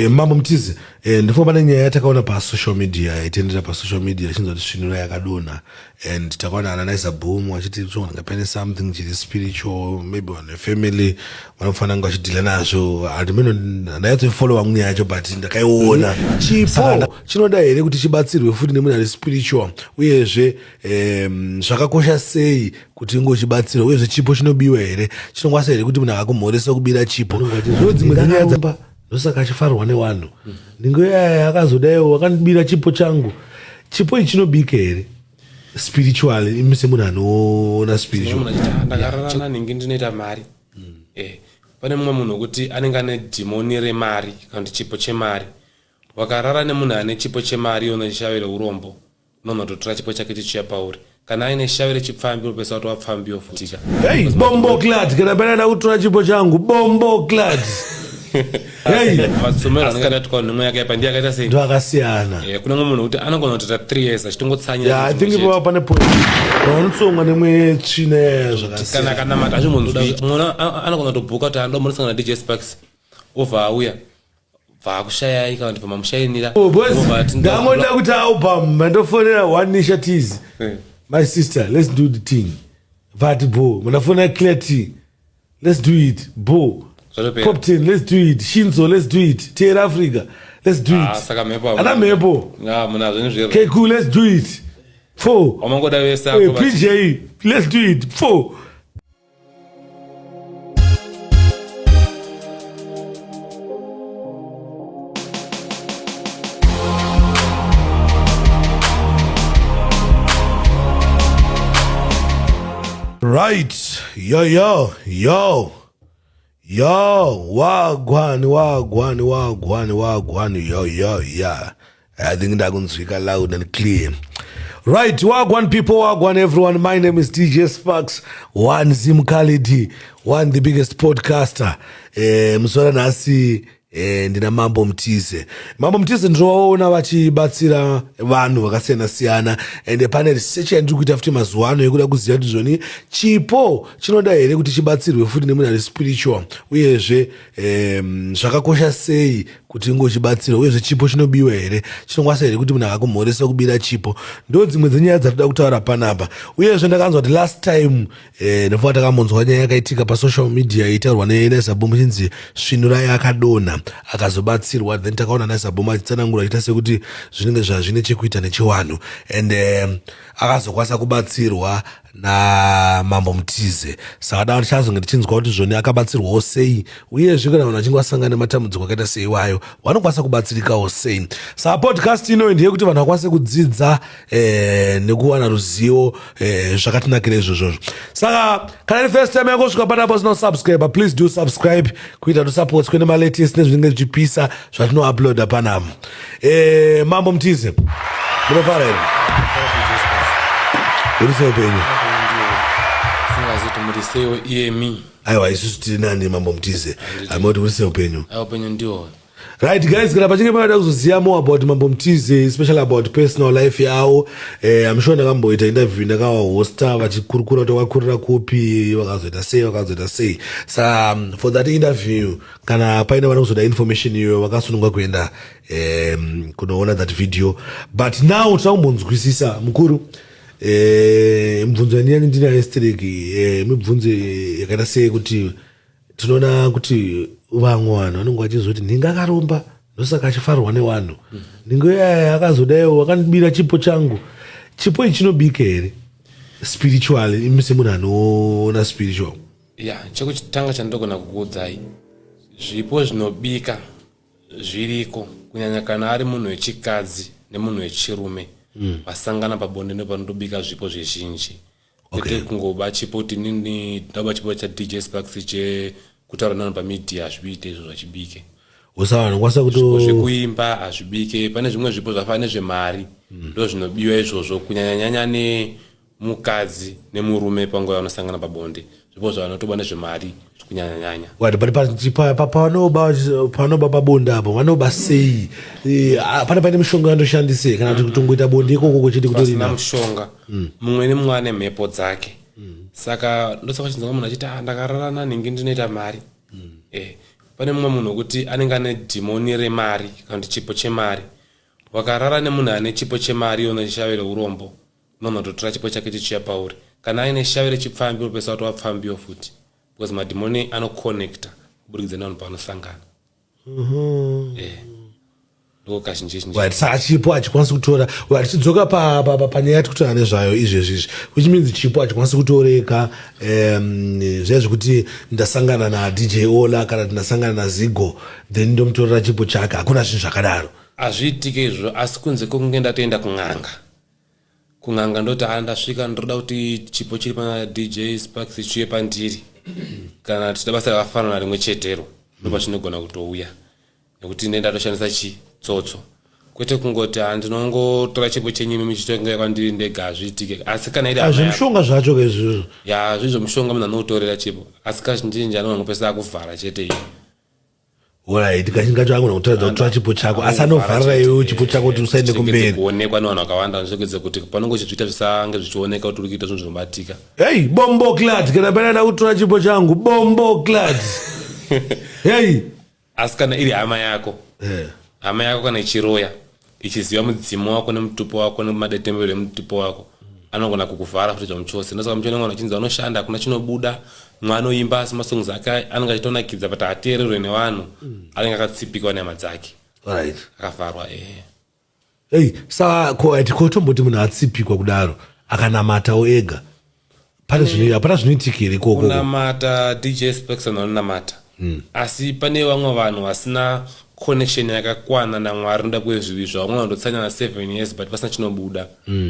Mambo mtize ndifuna pane nyaya yatakaona pa social media itendera pa social media chinzoti svinura yakadona and takaona analyze boom achiti ngapene something chiri spiritual maybe on a family vanofana ngo achidila nazvo andimeno ndayatso follow wangu yacho but ndakaiona chipo chinoda here kuti chibatsirwe futi nemunhu ari spiritual uyezve zvakakosha sei kuti ngochibatsirwa uyezve chipo chinobiwa here chinokwanisa here kuti munhu akakumhoresa kubira chipo dzimwe dzenyaya dzamba ndosaka achifarwa nevanhu ndingoyaya akazodaiwo wakandibira chipo changu chipo ichi chinobika here spiritual imise munhu anoona spiritual ndakararana ningi ndinoita mari pane mumwe munhu kuti anenge ane dhimoni remari kana kuti chipo chemari wakarara nemunhu ane chipo chemari iona chishavire urombo unonototora chipo chake chichiya pauri kana aine shavire chipfambi unopesa kuti wapfambi yofutika hey bombo clad kana panada kutora chipo changu bombo clad hey vatsomero anenge atwa nhumwe yake pandi yakaita sei ndo akasiyana kuna mumwe munhu kuti anogona kutoita 3 years achitongotsanya I think ipo pane point vanotsonga nemwe tsvina zvakasiyana kana mata azvimbonzwi mwana anogona kutobhuka kuti ando munosangana DJ Sparks ovha auya vakushayai kana kuti pamamushayinira ndangoda kuti album mandofonera one nisha tease my sister let's do the thing vati bo manafona clear tea let's do it bo Poptin, let's do it. Shinzo, let's do it. Tear Africa, let's do it. Saka mepo. Ana mepo. Okay, cool, let's do it. 4. PJ, let's do it. 4. Right. Yo, wagwan, yo, yeah. I think that going to speak loud and clear. Right, wagwan people, wagwan everyone. My name is DJ Sparks, one Zim Khalid, one the biggest podcaster. Msora nasi ndina mambo mtize ndinoona vachibatsira vanhu vakasiyana-siyana ende pane research yandiri kuita futi mazuva ano yekuda kuziva kuti zvoni chipo chinoda here kuti chibatsirwe futi nemunhu ari spiritual uyezve zvakakosha sei kuti ngochibatsirwa uyezve chipo chinobiwa here chinokwanisa here kuti munhu akakumhoresa kubira chipo ndo dzimwe dzenyaya dzatoda kutaura panapa uyezve ndakanzwa kuti last time ndofunga takamonzwa nyaya yakaitika pasocial media itaurwa neNaisaBoom chinzi svinura yakadona akazobatsirwa then takaona NaisaBoom achitsanangura achiita sekuti zvinenge zvazvine chekuita nechiwanhu and akazokwanisa kubatsirwa naMambo Mtize saka dava tichazonge tichinzwa kuti zvoni akabatsirwawo sei uyezve kana vanhu vachinge vasangana nematambudziko akaita seiwayo vanokwanisa kubatsirikawo sei saka podcast ino ndiye kuti vanhu vakwanise kudzidza nekuwana ruzivo zvakatinakira izvozvozvo saka kana iri first time yako kusvika panapo zino subscribe please do subscribe kuita tosupport kwene malatest nezvinenge zvichipisa zvatinouploada panapo Mambo Mtize munofara here urise upenyu singazoti murisewo iyemi aiwa isusu tiri nani Mambo Mtize amoti urise upenyu upenyu ndiwo right guys kana pachinge panoda kuzoziva more about Mambo Mtize especially about personal life yavo I'm sure ndakamboita interview ndakavahosta vachikurukura kuti wakakurira kupi vakazoita sei sa for that interview kana paine vana kuzoda information iyo vakasununga kuenda kunoona that video but now tinakumbonzwisisa mukuru mibvunzo yandinyanyi ndinayo yestereki mibvunzo yakaita sei kuti tinoona kuti vamwe vanhu vanenge vachizoti ndingakaromba ndosaka achifarwa nevanhu ndingoyaya akazodaiwo wakandibira chipo changu chipo ichi chinobika here spiritual imise munhu anoona spiritual chekutanga chandogona kukuudzai zvipo zvinobika zviriko kunyanya kana ari munhu wechikadzi nemunhu wechirume vasangana pabonde nepanotobika zvipo zvizhinji kwete kungoba chipo kuti nini ndaba chipo cha DJ Sparks chekutaura nano pamedia hazviite izvo zvachibike usavanokwanisa kuti zvekuimba hazvibike pane zvimwe zvipo zvafana nezvemari ndo zvinobiwa izvozvo kunyanyanyanya nemukadzi nemurume panguva vanosangana pabonde zvipo zvavanotoba nezvemari kunyanyanyanya panoba pabonde apo vanoba sei pane mishonga yandoshandise kana kuti kutongoita bonde ikoko chete kutorina mushonga mumwe nemumwe ane mhepo dzake saka ndosaka chinzwa munhu achiti ndakararana ningi ndinoita mari pane mumwe munhu wekuti anenge ane dhimoni remari kana kuti chipo chemari. Wakarara nemunhu ane chipo chemari yona shavire urombo unonototora chipo chake chichiya pauri. Kana aine shavire chipfambi unopesa kuti wapfambiwo futi because madhimoni anoconnecta kuburikidza nevanhu pavanosangana. Ndiko kazhinji saka chipo hachikwanisi kutora tichidzoka panyaya yatikutora nezvayo izvezvizvi which means chipo hachikwanisi kutoreka zviya zvekuti ndasangana nadj Ola kana ndasangana naZigo then ndomutorera chipo chake. Hakuna zvinhu zvakadaro, hazviitike izvo. Asi kunze kwokunge ndatoenda kung'anga ndoti ndasvika ndoda kuti chipo chiri pana DJ Sparks chiuye pandiri kana tichida basa rakafanana rimwe chetero ndopachinogona kutouya nekuti ndatoshandisa chitsotso kwete kungoti ndinongotora chipo chenyimi michitoinga kwandiri ndega. Hazviitike. Asi kana iri zvimishonga zvacho izvozvo zvizvo mishonga munhu anotorera chipo asi kazhinji anongopesa akuvhara chete iyo. Alright, kazhinji kacho agona kutaridza kutora chipo chako asi anovharira iwewe chipo chako kuti usaende kumberi kuonekwa nevanhu vakawanda zvichegedze kuti panonge chichiita zvisange zvichioneka kuti uri kuita zvinhu zvinobatika. Hey, bombo clad kana panada kutora chipo changu bombo clad. Hey, asi kana iri hama yako hama yako kana ichiroya ichiziva mudzimu wako nemutupo wako nemadetemberero emutupo wako anogona kukuvhara futi zvamuchose. Ndosaka muchionekana achinzi anoshanda hakuna chinobuda mwanoimba asi masongs ake anenge achitonakidza but hateererwe nevanhu anenge akatsipikwa nenyama dzake akavharwa. Hey, saka kotomboti munhu atsipikwa kudaro akanamatawo ega hapana zvinoitika here ikoko? Kunamata DJ Sparks anonamata asi pane vamwe vanhu vasina connection yakakwana naMwari noda kwezvivi zvavo. Vamwe vandotsanya na 7 years but pasina chinobuda.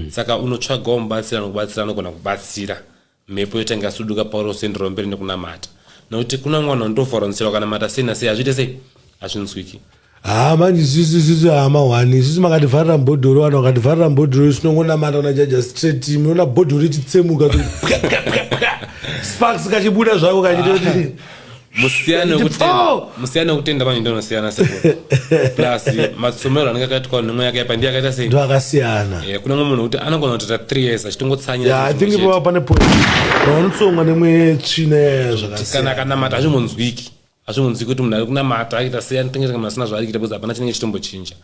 Saka unotsvagawo mubatsira nokubatsira anogona kubatsira mhepo yotanga yasuduka pauri usiendera mberi nekunamata nokuti kuna mwana ndofaranisira wakanamata sei nasei hazviite sei hazvinzwiki. Manje isusu hama wani isusu makativharira mbodhoro vanhu vakandivharira mbodhoro isinongonamata unajaja straight unoona bhodhoro ichitsemuka Sparks kachibuda zvako kachiti musiyane wekutenda vanhu ndonosiyana sepo plus matsomero anenge akaitwa nemwe yake pandi yakaita sei ndo akasiyana. Kuna mumwe munhu kuti anogona kutoita 3 years achitongotsanira. I think ipo pane point vanotsonga nemwe tsvina zvakasiyana kana mata hazvimonzwiki kuti munhu ari kunamata aita sei anotengesa kana asina zvaari kuita because hapana chinenge chitombochinja.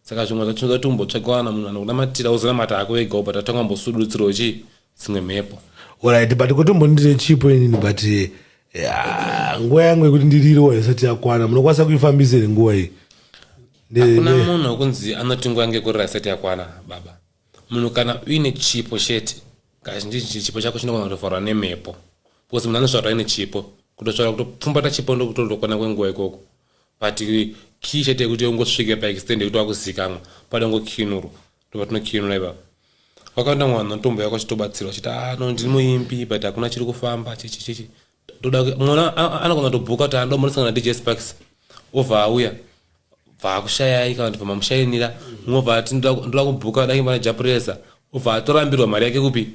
Saka zvimwe zvacho zvinoda kuti umbotsvagawana munhu anokunamatira uzonamata ako wega but atanga mbosududzirawo dzimwe mhepo. Alright, but kotombondire chipo inini but nguva yangu yekuti ndiririwo isati yakwana munokwanisa kuifambisa here nguva iyi? Hakuna munhu wekunzi anoti nguva yangu yekurira isati yakwana baba. Munhu kana uine chipo chete kazhinji chipo chako chinogona kutovharwa nemhepo because munhu anozvarwa aine chipo kutosvara kutopfumbata chipo ndokutondokwana kwenguva ikoko but kii chete yekuti ungosvike paextend yekuti wakuzikamwa pada ngokinurwa ndopatinokinura ipapa wakaenda mwana ntombo yako chitobatsirwa chiti ndiri muimbi but hakuna chiri kufamba chichi mwana anogona kutobhuka kuti ando munosangana DJ Sparks ovha auya bva kushayai kana kuti pamamushayinira mwobva ati ndoda kubhuka da kuimba naJapresa ovha atorambirwa mari yake kupi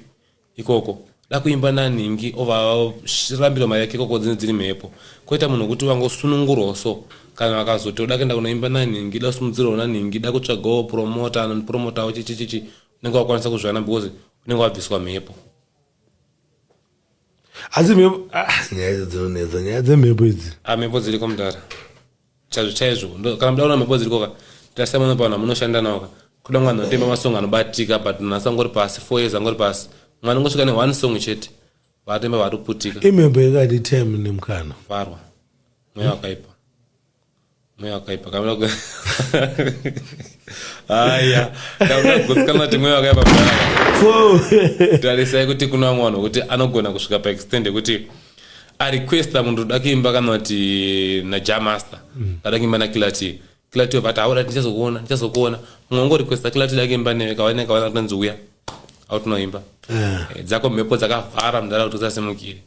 ikoko da kuimba naNhingi ovha rambirwa mari yake ikoko dzine dziri mhepo koita munhu kuti wangosununguroso kana akazotoda kuenda kunoimba naNhingi da sumudzirawo naNhingi da kutsvagawo promotawo chichichichi unenge wakwanisa kuzvana because unenge wabviswa mhepo. Asi mhepo nyaya dzemhepo idzi mhepo dziriko mudara chaizvo kana muda kuona mhepo dziriko tasamana panhu munoshanda nawo kuda mwana anotemba masong anobatika but nhasi angori pasi 4 years angori pasi mwana ngosvika ne1 song chete vatemba vatikuputika. Imhepo yakati time nemukana varwa mweya wakaipa kamuna aya kamuna kugutsikana kuti mweya wakaipa mudara tarisai kuti kuna mwana kuti anogona kusvika paextend yekuti arequesta munhu uda kuimba kana kuti naJamaster kada kuimba naKilati but aura ndichazokuona mumwe wangorequesta Kilati da kuimba newe kawana tanzi uya autunoimba dzako mhepo dzakavhara mudara kuti usasimukire.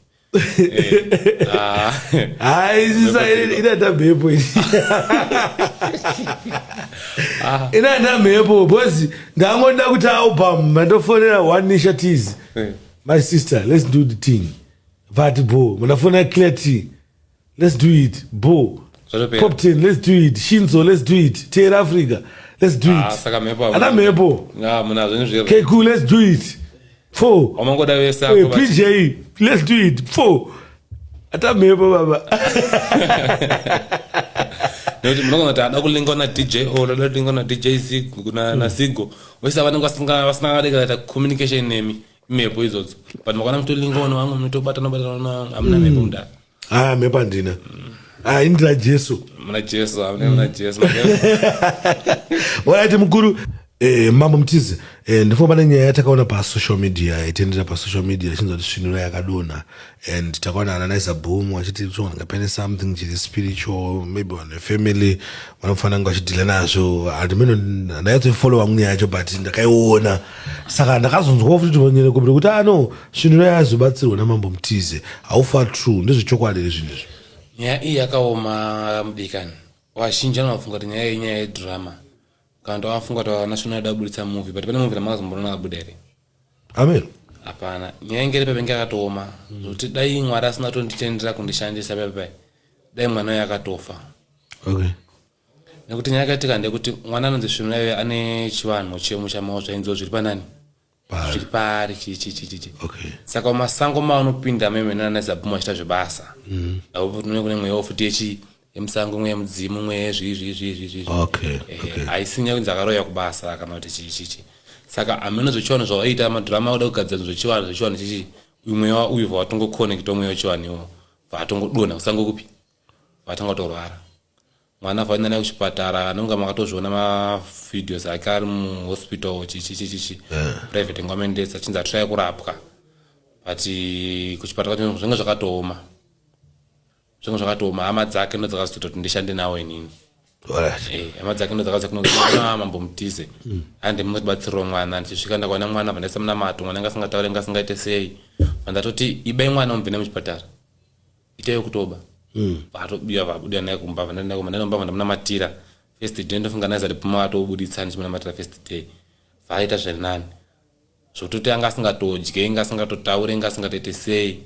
Inada mhepo inada mhepo because ndangoda kuti album mandofonera One Initiatives my sister let's do the thing but bo munafona Clarity let's do it bo Poptain let's do it Shinzo let's do it Terra Africa let's do it saka mhepo ana mhepo muna zvinhu Keku let's do it 4 omangoda vesa PJ let's do it 4 Hata mhepo baba. Noti mnongona ta akulinga na DJ or linga na DJ Zigo na Zigo. Wesa vanenge vasina ta communication name mhepo izodzo. But makana mtu linga wangu mtu bata na amna mhepo nda. Mhepo ndina. Indira Jesu. Mna Jesu, amna Jesu. Wala mkuru mambo mtize ndifuna nyaya yatakaona pa social media itendera pa social media chinzo shinura yakadona and takaona analyze boom achiti tsona ngapene something chiri spiritual maybe on a family vanofana ngachidila nazvo andimeno ndayatso follow amwe yacho but ndakaiona saka ndakazonzwa futi tonyene kuti no shinura yazobatsirwa na mambo mtize aufa true ndizvo chokwadi zvinhu izvi nyaya iyi yakaoma mudikani wazhinji anofunga kuti nyaya yedrama kana wafunga kuti national dabulitsa movie but pane movie ramazomboona kabuda here amen hapana nyaya ingeri pepe yakatooma kuti dai Mwari asina tonditendera kundishandisa pepe dai mwana yakatofa okay nekuti nyaya yakatika ndekuti mwana anonzi svinhu yayo ane chivanhu chemu chamawo zvainzo zviri panani zviri pari chichi okay saka masango maanopinda memena nezabhuma achita zvebasa kune mweya wofuti emusango mweya mudzimu mweya zvi okay haisinya kunzi akaroya kubasa kana kuti chichi saka amene zvechivanhu zvavaita madrama oda kugadzira zvechivanhu chichi mweya uyu vatongokonekita mweya wechivanhuwo vatongodona kusango kupi vatanga kutorwara mwana vaenda naye kuchipatara anonga makatozviona mavideos ake ari muhospital chichi private ngwamendesa achinzi atrai kurapwa but kuchipatara zvinenge zvakatooma hama dzake ndo dzakazotota kuti ndishande nawo inini hama dzake ndo dzakazokunaa mambo mtize ande munotibatsirawo mwana ndichisvika ndakaona mwana vandaisa munamato mwana ngasingataure ngasingaite sei vandatoti ibai mwana mubvine muchipatara iteyo kutoba vabuda naye kumba vandanomba vandamunamatira first day ndofunga naye zadipuma vatobuditsa ndichimunamatira first day vaita zvirinani zvototi anga asingatodye ngasingatotaure ngasingatoite sei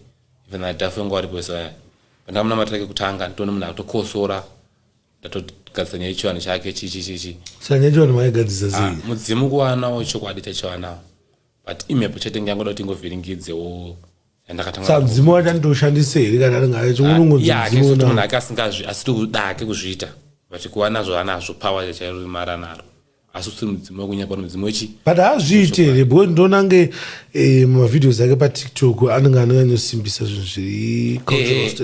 even atafenga wariposa vandamunamatira kekutanga nditoona munhu akutokosora ndatogadzisa nyaya yechivanhu chake chichi sanya chivanhu maigadzisa sei mudzimu kuwanawo chokwadi tachiwanawo but imhepo chete ngangoda kuti ingovhiringidzewo sa mudzimu wacho andoshandisa here kana aringaye chingurungunzimunhu ake asiti kudake kuzviita but kuwanazvo anazvo power chairimara naro asi usiri mudzimu wekunyapa mudzimu wechi but haazviite here because ndinoona nge mavhideos ake patiktok anenge anonyanyosimbisa zvinhu zviri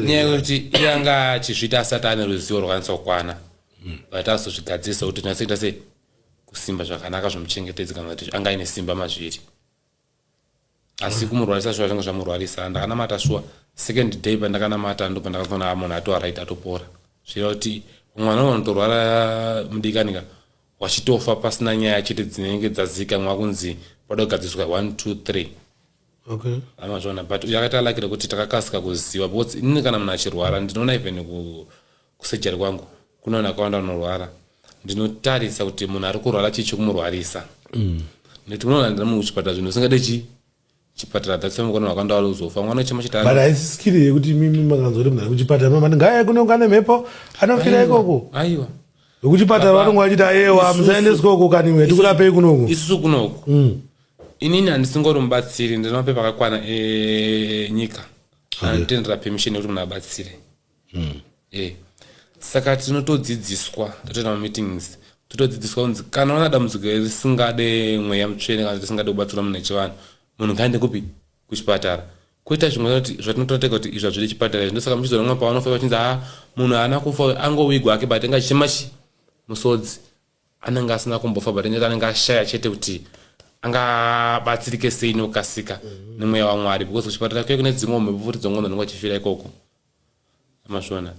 nyaya yekuti iyanga achizviita asati ane ruzivo rwakwanisa kukwana but azozvigadzisa kuti zvinatsoita sei kusimba zvakanaka zvomuchengetedzi kana kuti anga aine simba mazviri asi kumurwarisa shuwa zvanga zvamurwarisa ndakanamata shuwa second day pandakanamata ndo pandakaona munhu atoaraita atopora zvireva kuti mwana unotorwara mudikanika wachitofa pasina nyaya chete dzinenge dzazika mwakunzi pada kugadziswa 1 2 3 okay amazvona but yakatalakira kuti takakasika kuziva because inini kana munhu achirwara ndinoona even kusejari kwangu kunoona akawanda unorwara ndinotarisa kuti munhu ari kurwara chicho kumurwarisa nekuti unoona ndina munhu kuchipatara zvinhu usingade chipatara datsemukona wakanda wari uzofa mwana chemachita but haisisikiri yekuti mimi makanzoti munhu ari kuchipatara mamati ngaya kunongane mhepo anofira ikoko aiwa vekuchipatara vanonga vachiti ayewa musaendeswoko kani mwe tikurapei kunoku isusu kunoku inini handisingori mubatsiri ndina mapepa akakwana enyika anotendera permission yekuti munhu abatsire saka tinotodzidziswa tatoita mameetings totodzidziswa kunzi kana una dambudziko risingade mweya mutsvene kana risingade kubatsira munhu echivanhu munhu ngaende kupi kuchipatara kuita zvimwe zvatinototeka kuti izvo zviri chipatara ndosaka muchizoromwa pavanofika vachinzi munhu haana kufa angowigwa ake but anga chimachi musodzi anenge asina kumbofa but anenge ashaya chete kuti angabatsirike sei nokukasika nemweya waMwari because kuchipatara kuye kune dzimwe mhepo futi dzongondo dzinenge achifira ikoko amazvona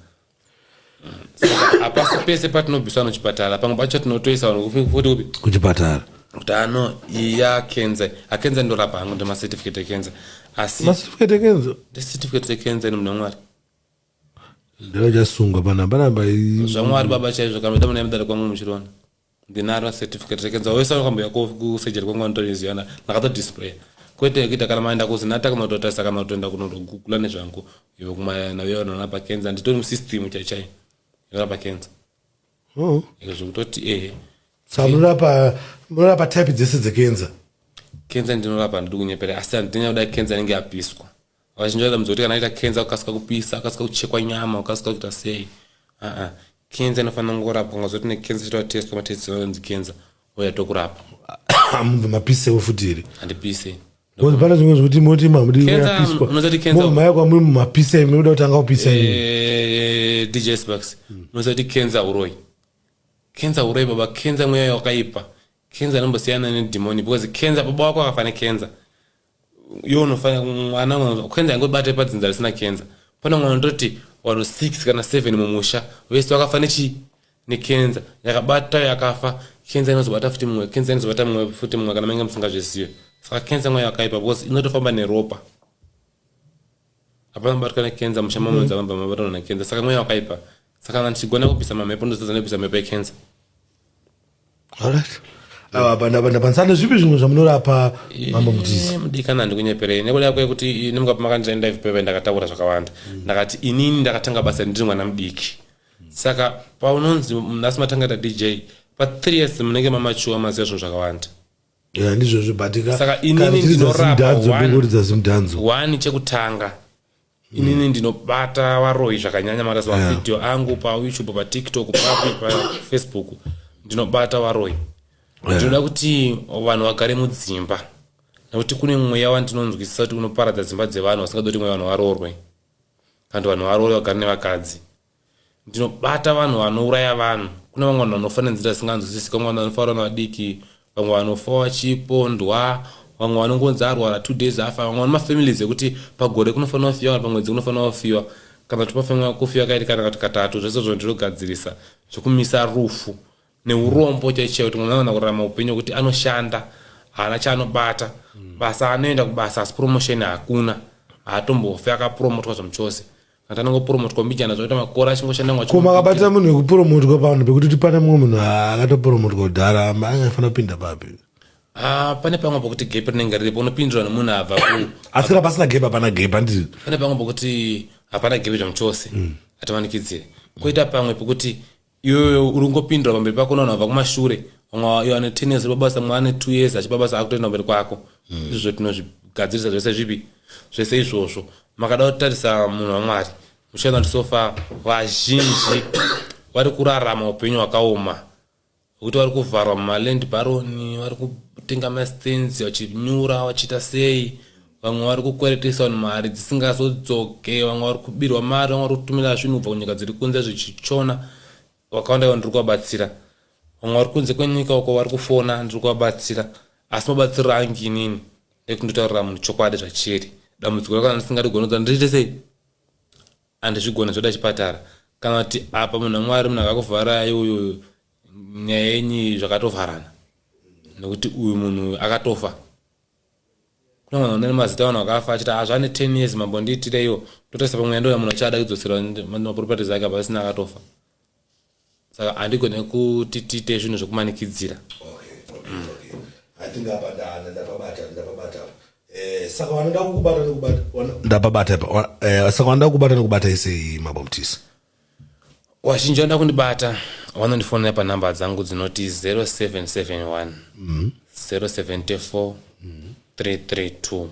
saka hapasi pese patinobviswa nochipatara pamwe pacho tinotoisa vanhu futi kupi kuchipatara kuti iya akenza ndorapa hangu ndemacertificate ekenza asi macertificate ekenza ndecertificate ekenza ino muna Mwari ndakachasungwa panamba zvaMwari baba chaizvo kana mudamuna yamudare kwangu muchirona ndinaro certificate ekenza wese wakamboya kusejeri kwangu anotoriziyana nakatodisplaya kwete kuita kana maenda kuzi nataka matotarisa kana toenda kunogugula nezvangu ivo kumanayo anorapa kenza nditori musystem chaichai inorapa kenza zvokutoti sa munorapa type dzese dzekenza kenza ndinorapa ndiri kunyepera asi handinyakuda kenza inenge yapiswa wachinjwa damzoti kana ita cancer ukasika kupisa ukasika kuchekwa nyama ukasika kuita sei cancer inofana ngorapwa ngazoti ne cancer chitwa test matest anzi cancer oya tokurapa amumve mapise ofutiri andipise ngozi pana zvimwe zvokuti moti mamudi Cancer, unozati cancer- maya kwamuri mumapise munoda kutanga kupisa DJ Sparks unozati cancer uroi baba cancer mweya wakaipa cancer inombosiyana nedemoni because cancer baba wako akafane cancer iwe unofana mwana cancer ingobate padzinza risina cancer pana mwana ndoti wano 6 kana 7 mumusha wese wakafane chi necancer yakabata yakafa cancer inozobata futi mumwe cancer inozobata mumwe futi mumwe kana menge musingazvizive saka cancer mweya wakaipa because inotofamba neropa apana kubatwa necancer mushama mwenza vamba mabatwa necancer saka mweya wakaipa saka ndichigona kupisa mamhepo ndozodza nepisa mhepo yecancer. alright pansana zvipi zvimwe zvamunorapa mambo Mutizi mudikana ndikunyeperei nekuda yako yekuti nemukapa makandienda live paper ndakataura zvakawanda ndakati inini ndakatanga basa ndiri mwana mudiki saka paunonzi nhasi matangata DJ pa 3 years munenge mamachuwa maziva zvinhu zvakawanda ndizvo zvibatika saka inini ndinorapa zimudhanzo one chekutanga inini ndinobata varoi zvakanyanya marazi mavideo angu payoutube patiktok papi pafacebook ndinobata varoi ndinoda kuti vanhu vagare mudzimba nekuti kune mweya wandinonzwisisa kuti unoparadza dzimba dzevanhu vasingadoti mweya vanhu varorwe kandi vanhu varorwe vagare nevakadzi ndinobata vanhu vanouraya vanhu kuna vamwe vanhu vanofa nenzira dzisinganzwisisika vamwe vanhu vanofa vanhu vadiki vamwe vanofa vachipondwa vamwe vanongonzi arwara 2 days afa vamwe vane mafamilies ekuti pagore kunofanira kufiwa kana pamwedzi kunofanira kufiwa kana kuti pafanira kufiwa kaiti kana kuti katatu zvese zvo ndinogadzirisa zvokumisa rufu neurombo chaichaiwo kuti mwana ana kurarama upenyu kuti anoshanda haana chaanobata basa anoenda kubasa asi promotion hakuna haatombofi akapromotwa zvamuchose kana anongopromotwa mbijana zvaita makore achingoshanda koma akabatira munhu wekupromotwa panhu pekuti kuti pane mumwe munhu akatopromotwa kudhara angafanira kupinda papi pane pamwe pokuti gepe rinenge riripo unopindura nemunhu abva asi kana pasina gepe hapana gepe handiti pane pamwe pokuti hapana gepe zvamuchose atamanikidzire koita pamwe pokuti iwewe uri ngopindura pamberi pako navanhu vabva kumashure vamwe ane 10 years babasa mwe ane 2 years achibabasa akutoenda mberi kwako izvozvo tinozvigadzirisa zvese zvipi zvese izvozvo makada kutarisa munhu wamwari muchaenda kuti sofa vazhinji vari kurarama upenyu hwakaoma kuti vari kuvharwa mumaland baroni vari kutenga mastenzi vachinyura vachiita sei vamwe vari kukweretesa vanhu mari dzisingazodzoke vamwe vari kubirwa mari vamwe vari kutumira zvinhu kubva kunyika dziri kunze zvichichona vakawanda ivo ndiri kuvabatsira vamwe vari kunze kwenyika uko vari kufona ndiri kuvabatsira asi mabatsiro angi inini ekundotaurira munhu chokwadi zvachiri dambudziko rakana ndisingatigona ndiite sei handizvigona zvoda chipatara kana kuti apa munhu wamwari munhu akakuvharai uyu nyaya yenyu zvakatovharana nekuti uyu munhu akatofa kuna vanhu vane mazita vanhu vakafa achiti zvane 10 years mambo ndiitireiwo totarisa pamwe ndoya munhu achada kudzosera maproperties ake pasina akatofa saka handigone kuti tiite zvinhu zvokumanikidzira saka vanoda kukubata nekubata isei mambo Mutizi wazhinji vanoda kundibata vanondifonera panhamba dzangu dzinoti 0771 074 332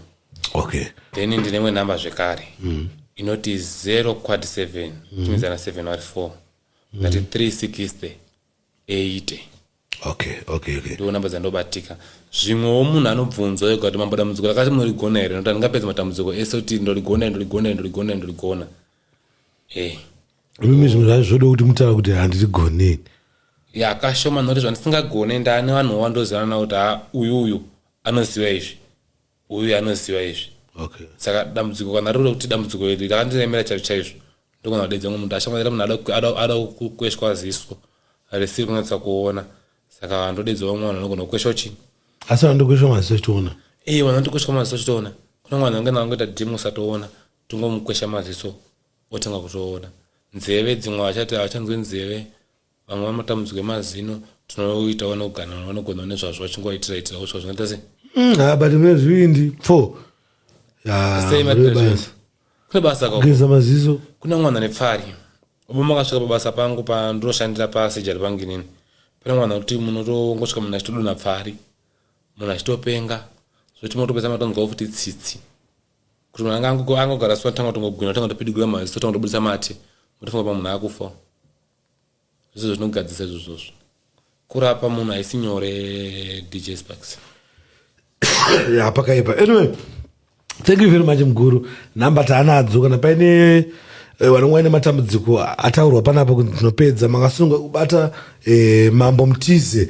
okay then ndinemwe nhamba zvekare inoti 0 chimizana 7 vari 4 ngati 360 80 okay ndo namba dzandobatika zvimwewo munhu anobvunzwa ega kuti mambo dambudziko rakati munorigona here noti ndingapedza matambudziko ese kuti ndorigona mimi zvimwe zvacho zvoda kuti mutaura kuti handirigoneni yakashoma noti zvandisingagone ndane vanhu wandozivana navo kuti uyu anoziva izvi uyu anoziva izvi saka dambudziko kana riri kuti dambudziko iri rakandiremera chaizvo ndogona kudedza mumwe munhu ashamwazira munhu ada kukweshwa ziso harisiri kunatsa kuona saka vandodedza vamwe vanhu anogona kukweshwa chii asi vandokweshwa maziso achitoona vandokweshwa maziso achitoona kuna vanhu vange nangoita dhimu usatoona tungomukwesha maziso otanga kutoona nzeve dzimwe vachanzwe nzeve vamwe vamatambudziko emazino tinoitawo nogana vanogona nezvazvo vachingoitiraitirawo zvo zvinoita sei but mune zvivindi 4 kune basa kugeza maziso kuna mwana nepfari obo makasvika pabasa pangu pandinoshandira pasejari pangu inini pane mwana kuti munotongosvika munhu achitodonha pfari munhu achitopenga zvoti motopesa matonzwawo futi tsitsi kuti munhu angogara suwa tanga kutongogwina tanga kutopidigura maziso tanga kutobudisa mate mutofunga pa munhu akufa zvizvo zvinogadzisa izvozvo kurapa munhu haisi nyore DJ Sparks. Yeah, pakaipa. Anyway, thank you very much mguru. Namba taanadzo kana paine vanonga ine matambudziko ataurwa panapo kuti tinopedza makasunga kubata Mambo Mtize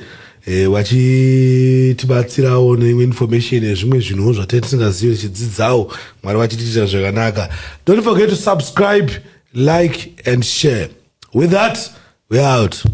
wachitibatsirawo neimwe information yezvimwe zvinhu zvatenge tisingazivi tichidzidzawo Mwari wachitiitira zvakanaka. Don't forget to subscribe, like and share. With that, we're out.